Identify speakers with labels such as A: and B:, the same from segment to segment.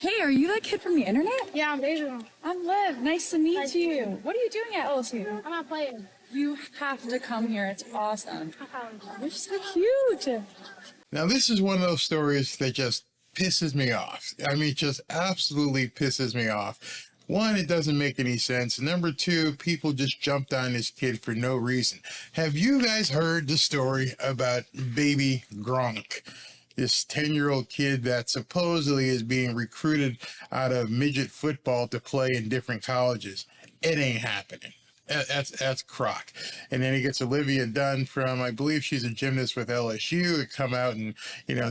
A: Hey, are you that kid from the internet?
B: Yeah, I'm Baby Gronk.
A: I'm Liv. Nice to meet
B: Nice
A: you.
B: to meet you.
A: What are you doing at LSU?
B: I'm not playing.
A: You have to come here. It's awesome.
B: I'm
A: You're so cute.
C: Now, this is one of those stories that just pisses me off. I mean, just absolutely pisses me off. One, it doesn't make any sense. Number two, people just jumped on this kid for no reason. Have you guys heard the story about Baby Gronk? This 10-year-old kid that supposedly is being recruited out of midget football to play in different colleges. It ain't happening. That's crock. And then he gets Olivia Dunne from, I believe she's a gymnast with LSU, to come out and,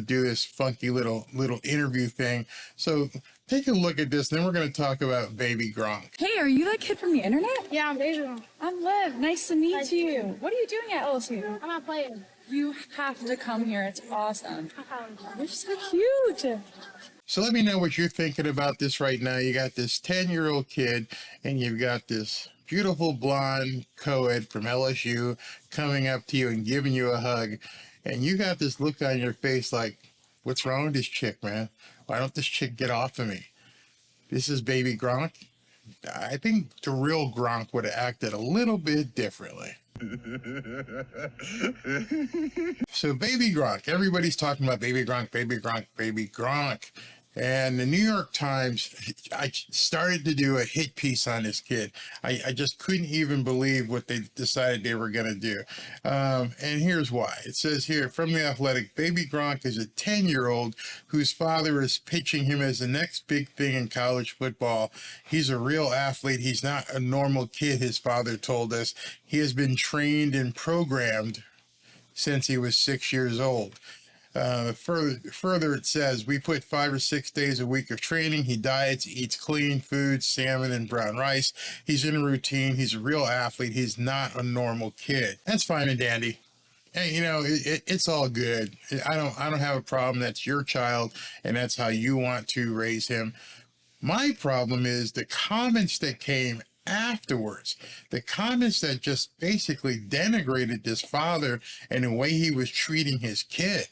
C: do this funky little interview thing. So take a look at this, and then we're going to talk about Baby Gronk.
A: Hey, are you that kid from the internet?
B: Yeah, I'm Baby Gronk.
A: I'm Liv. Nice to meet
B: Nice to
A: you.
B: meet you.
A: What are you doing at LSU?
B: I'm not playing.
A: You have to come here. It's awesome.
B: I'm
A: You're so cute.
C: So let me know what you're thinking about this right now. You got this 10-year-old kid, and you've got this beautiful blonde co-ed from LSU coming up to you and giving you a hug. And you got this look on your face like, what's wrong with this chick, man? Why don't this chick get off of me? This is Baby Gronk. I think the real Gronk would have acted a little bit differently. So Baby Gronk, everybody's talking about Baby Gronk, Baby Gronk, Baby Gronk. And the New York Times, I started to do a hit piece on this kid. I just couldn't even believe what they decided they were going to do. And here's why. It says here, from The Athletic, Baby Gronk is a 10-year-old whose father is pitching him as the next big thing in college football. He's a real athlete. He's not a normal kid, his father told us. He has been trained and programmed since he was 6 years old. Further, it says, we put 5 or 6 days a week of training. He diets, eats clean food, salmon and brown rice. He's in a routine. He's a real athlete. He's not a normal kid. That's fine and dandy. And, it's all good. I don't have a problem. That's your child, and that's how you want to raise him. My problem is the comments that came afterwards, the comments that just basically denigrated this father and the way he was treating his kid.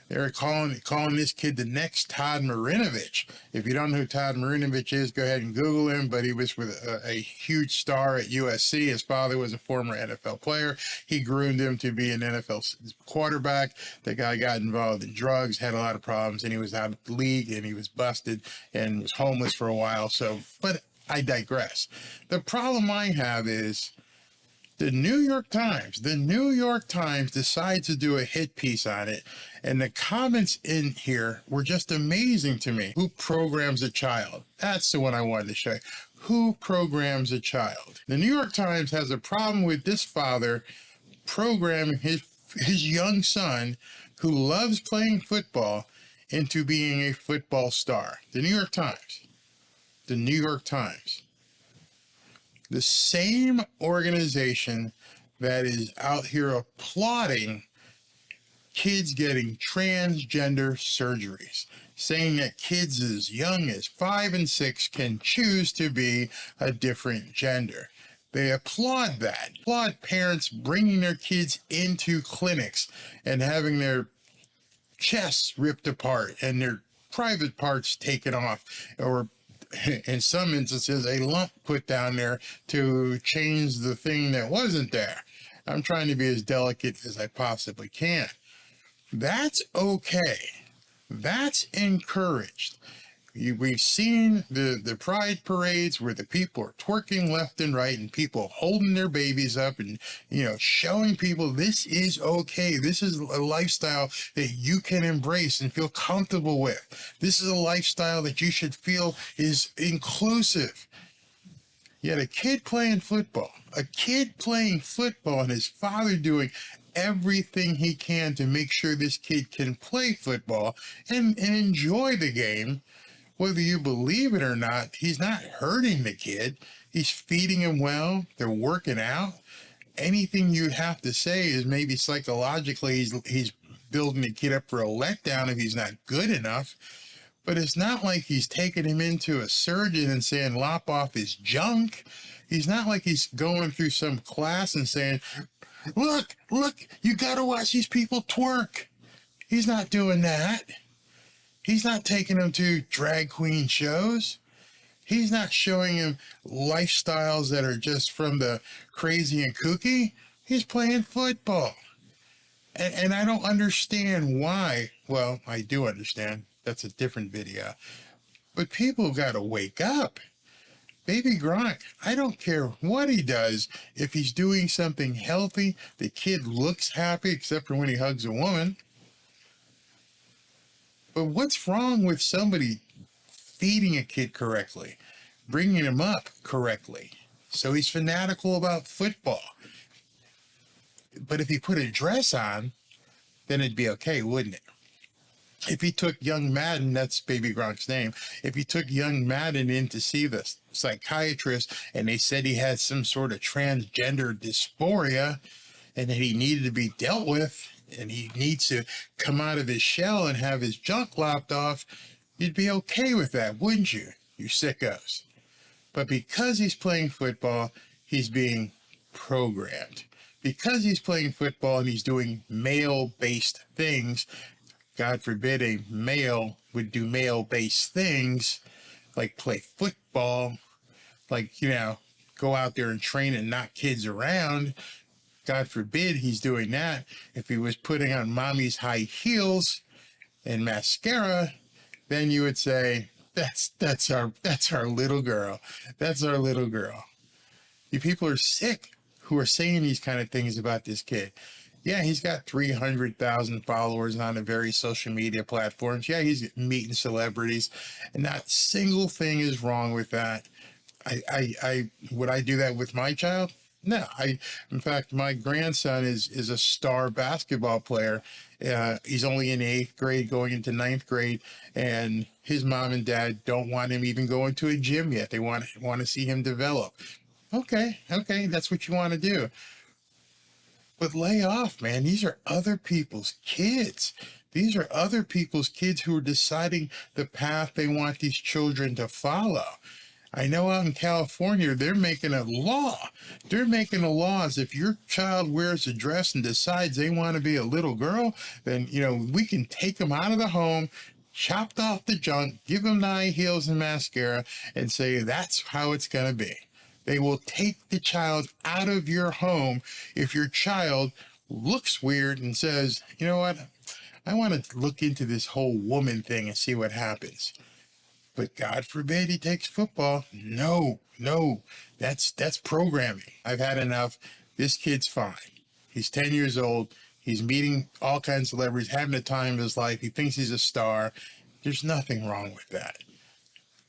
C: They're calling this kid the next Todd Marinovich. If you don't know who Todd Marinovich is, go ahead and Google him. But he was with a huge star at USC. His father was a former NFL player. He groomed him to be an NFL quarterback. The guy got involved in drugs, had a lot of problems, and he was out of the league, and he was busted and was homeless for a while. But I digress. The problem I have is the New York Times decides to do a hit piece on it, and the comments in here were just amazing to me. Who programs a child? That's the one I wanted to show you. Who programs a child? The New York Times has a problem with this father programming his young son, who loves playing football, into being a football star. The New York Times. The New York Times. The same organization that is out here applauding kids getting transgender surgeries, saying that kids as young as 5 and 6 can choose to be a different gender. They applaud that. Applaud parents bringing their kids into clinics and having their chests ripped apart and their private parts taken off, or in some instances, a lump put down there to change the thing that wasn't there. I'm trying to be as delicate as I possibly can. That's okay. That's encouraged. We've seen the pride parades where the people are twerking left and right and people holding their babies up and, showing people this is okay. This is a lifestyle that you can embrace and feel comfortable with. This is a lifestyle that you should feel is inclusive. Yet a kid playing football and his father doing everything he can to make sure this kid can play football and enjoy the game. Whether you believe it or not, he's not hurting the kid. He's feeding him well. They're working out. Anything you have to say is maybe psychologically he's building the kid up for a letdown if he's not good enough. But it's not like he's taking him into a surgeon and saying, lop off his junk. He's not like he's going through some class and saying, look, you got to watch these people twerk. He's not doing that. He's not taking him to drag queen shows. He's not showing him lifestyles that are just from the crazy and kooky. He's playing football. And I don't understand why. Well, I do understand. That's a different video. But people got to wake up. Baby Gronk, I don't care what he does. If he's doing something healthy, the kid looks happy, except for when he hugs a woman. But what's wrong with somebody feeding a kid correctly, bringing him up correctly? So he's fanatical about football. But if he put a dress on, then it'd be okay, wouldn't it? If he took young Madden, that's Baby Gronk's name, if he took young Madden in to see the psychiatrist and they said he had some sort of transgender dysphoria and that he needed to be dealt with and he needs to come out of his shell and have his junk lopped off, you'd be okay with that, wouldn't you, you sickos? But because he's playing football, he's being programmed. Because he's playing football and he's doing male-based things, God forbid a male would do male-based things, like play football, like, you know, go out there and train and knock kids around. God forbid he's doing that. If he was putting on mommy's high heels and mascara, then you would say, that's our little girl. That's our little girl. You people are sick who are saying these kind of things about this kid. Yeah, he's got 300,000 followers on the various social media platforms. Yeah, he's meeting celebrities, and not a single thing is wrong with that. I would I do that with my child? No. In fact, my grandson is a star basketball player. He's only in 8th grade, going into 9th grade, and his mom and dad don't want him even going to a gym yet. They want to see him develop. Okay, that's what you want to do. But lay off, man. These are other people's kids. These are other people's kids who are deciding the path they want these children to follow. I know out in California, they're making a law. They're making a law as if your child wears a dress and decides they want to be a little girl, then, you know, we can take them out of the home, chopped off the junk, give them the high heels and mascara, and say that's how it's going to be. They will take the child out of your home if your child looks weird and says, you know what, I want to look into this whole woman thing and see what happens. But God forbid he takes football. No, that's programming. I've had enough. This kid's fine. He's 10 years old. He's meeting all kinds of celebrities, having the time of his life. He thinks he's a star. There's nothing wrong with that.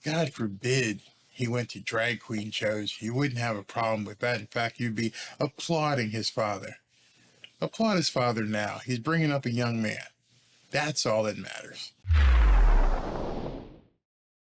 C: God forbid he went to drag queen shows. You wouldn't have a problem with that. In fact, you'd be applauding his father. Applaud his father now. He's bringing up a young man. That's all that matters.